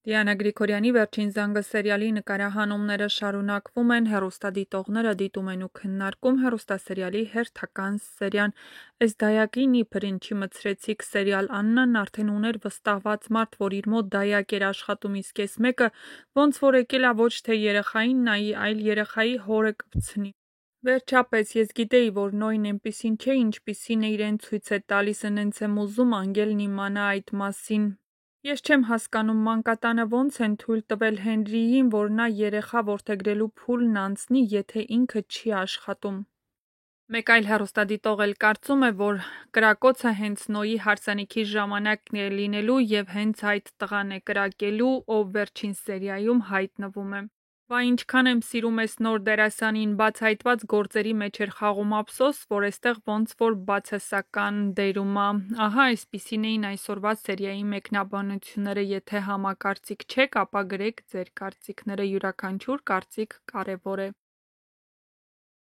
Դիանա Գրիգորյանի «Վերջին զանգը» սերիալի նկարահանումները շարունակվում են, հեռուստադիտողները դիտում են ու քննարկում հեռուստասերիալի հերթական սերիան։ «Էս դայակին իբր ինչի մտցրեցիք» սերիալ Աննան արդեն ուներ վստահված մարդ, որ իր մոտ դայակ էր աշխատում, իսկ էս մեկը ոնց որ եկել ա ոչ թե երեխային նայի, այլ երեխայի հորը կպցնի։ Վերջապես ես գիտեի, որ Նոյն էնպիսին չէ, ինչպիսին է իրեն ցույց է տալիս, ընենց եմ ուզում Անգելն իմանա այդ մասին։ Ես չեմ հասկանում մանկատանը ոնց են թույլ տվել Հենրիին, որ նա երեխա որդեգրելու փուլն անցնի, եթե ինքը չի աշխատում։ Մեկ այլ հեռուստադիտող էլ կարծում է, որ կրակոցը հենց Նոյի հարսանիքի ժամանակ է լինելու և հենց այդ տղան է կրակելու, ով վերջին սերիայում հայտնվում է։ Բա ինչքան եմ սիրում էս նոր դերասանին, բացահայտված գործերի մեջ էր խաղում, ափսոս, որ էստեղ ոնց որ բացասական դերում ա։ Ահա այսպիսին էին այսօրվա սերիայի մեկնաբանությունները, եթե համակարծիք չեք, ապա գրեք ձեր կարծիքները, յուրաքանչյուր կարծիք կարևոր է։